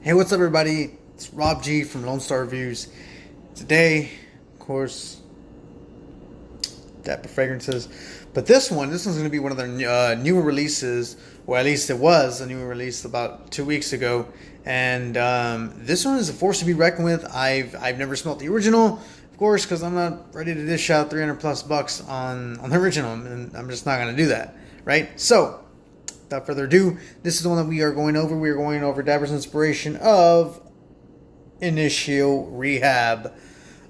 Hey, what's up, everybody? It's Rob G from Lone Star Reviews. Today, of course, Dapper fragrances, but this one's going to be one of their newer releases, or at least it was a newer release about 2 weeks ago. And this one is a force to be reckoned with. I've never smelled the original, of course, because I'm not ready to dish out $300+ on the original, and I'm just not going to do that, right? So, without further ado, this is the one that we are going over. We are going over Dapper's inspiration of Initio Rehab.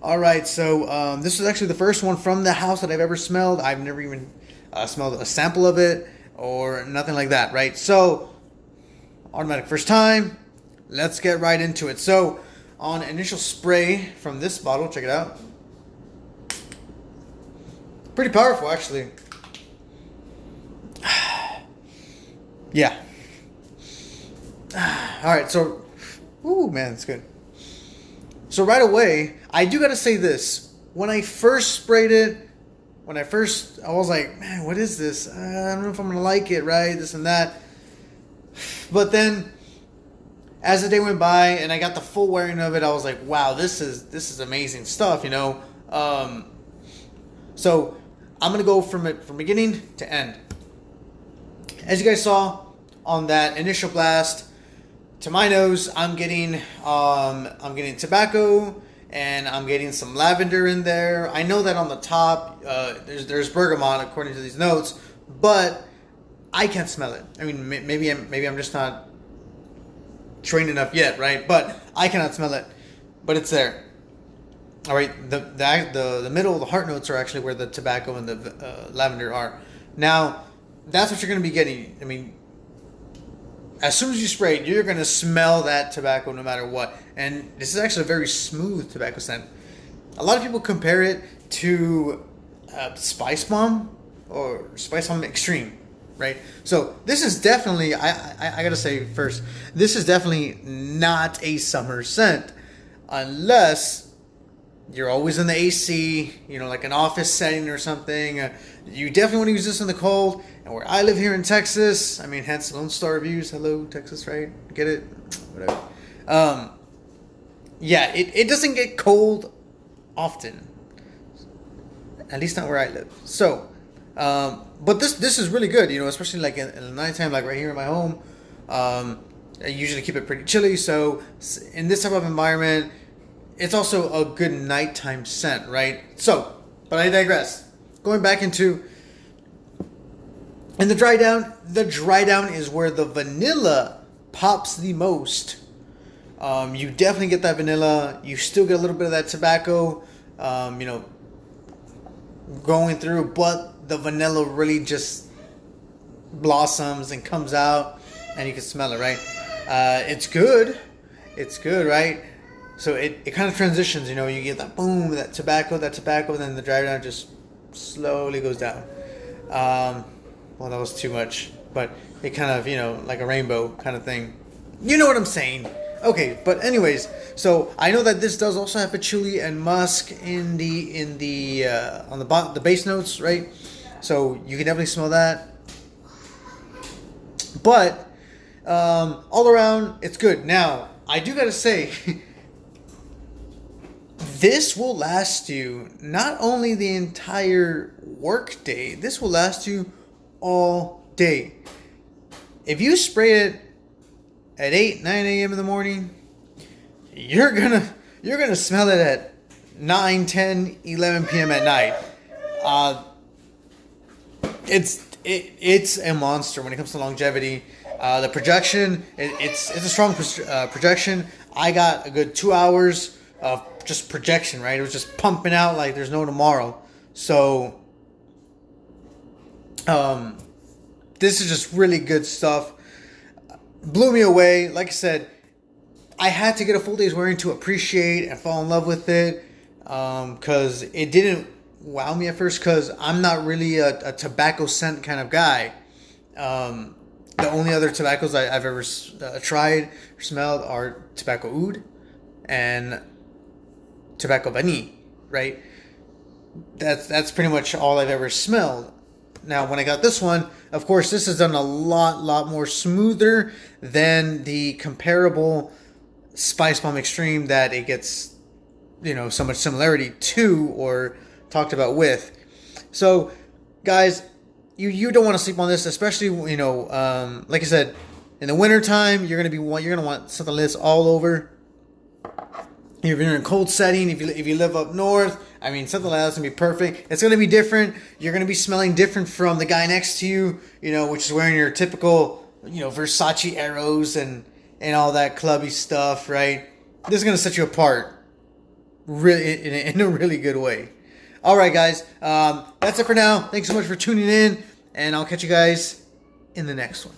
Alright, so this is actually the first one from the house that I've ever smelled. I've never even smelled a sample of it or nothing like that, right? So, automatic first time. Let's get right into it. So, on initial spray from this bottle, check it out. Pretty powerful, actually. Yeah. Alright, so... Ooh, man, it's good. So right away, I do gotta say this. When I first sprayed it, I was like, man, what is this? I don't know if I'm gonna like it, right? This and that. But then, as the day went by and I got the full wearing of it, I was like, wow, this is amazing stuff, you know? So, I'm gonna go from beginning to end. As you guys saw on that initial blast, to my nose, I'm getting tobacco and I'm getting some lavender in there. I know that on the top there's bergamot according to these notes, but I can't smell it. I mean, maybe I'm just not trained enough yet, right? But I cannot smell it, but it's there. All right, the middle, the heart notes are actually where the tobacco and the lavender are. Now, that's what you're going to be getting. I mean, as soon as you spray it, you're going to smell that tobacco no matter what. And this is actually a very smooth tobacco scent. A lot of people compare it to Spice Bomb or Spice Bomb Extreme, right? So this is definitely, I got to say first, this is definitely not a summer scent unless you're always in the AC, you know, like an office setting or something. You definitely want to use this in the cold. And where I live here in Texas, I mean, hence Lone Star Reviews. Hello, Texas, right? Get it? Whatever. Yeah, it doesn't get cold often. At least not where I live. So, but this is really good, you know, especially like in the nighttime, like right here in my home. I usually keep it pretty chilly. So, in this type of environment, it's also a good nighttime scent, right? So, but I digress. Going back into... And the dry down is where the vanilla pops the most. You definitely get that vanilla. You still get a little bit of that tobacco, you know, going through, but the vanilla really just blossoms and comes out, and you can smell it, right? It's good. It's good, right? So it kind of transitions, you know, you get that boom, that tobacco, and then the dry down just slowly goes down. Well, that was too much, but it kind of, you know, like a rainbow kind of thing. You know what I'm saying? Okay, but anyways, so I know that this does also have patchouli and musk on the base notes, right? So you can definitely smell that. But all around, it's good. Now, I do gotta say, this will last you not only the entire work day. This will last you all day. If you spray it at 9 a.m. in the morning, you're gonna smell it at 9, 10, 11 p.m. at night. It's a monster when it comes to longevity. The projection, it's a strong projection. I got a good 2 hours of just projection, right? It was just pumping out like there's no tomorrow. So this is just really good stuff. Blew me away. Like I said, I had to get a full day's wearing to appreciate and fall in love with it, because it didn't wow me at first, because I'm not really a tobacco scent kind of guy. The only other tobaccos I've ever tried or smelled are tobacco oud and tobacco vanille, right? That's pretty much all I've ever smelled. Now, when I got this one, of course, this is done a lot more smoother than the comparable Spice Bomb Extreme that it gets, so much similarity to or talked about with. So, guys, you don't want to sleep on this, especially like I said, in the wintertime, you're gonna want something like this all over. If you're in a cold setting, if you live up north, I mean, something like that's gonna be perfect. It's gonna be different. You're gonna be smelling different from the guy next to you, which is wearing your typical, Versace arrows and all that clubby stuff, right? This is gonna set you apart, really in a really good way. All right, guys, that's it for now. Thanks so much for tuning in, and I'll catch you guys in the next one.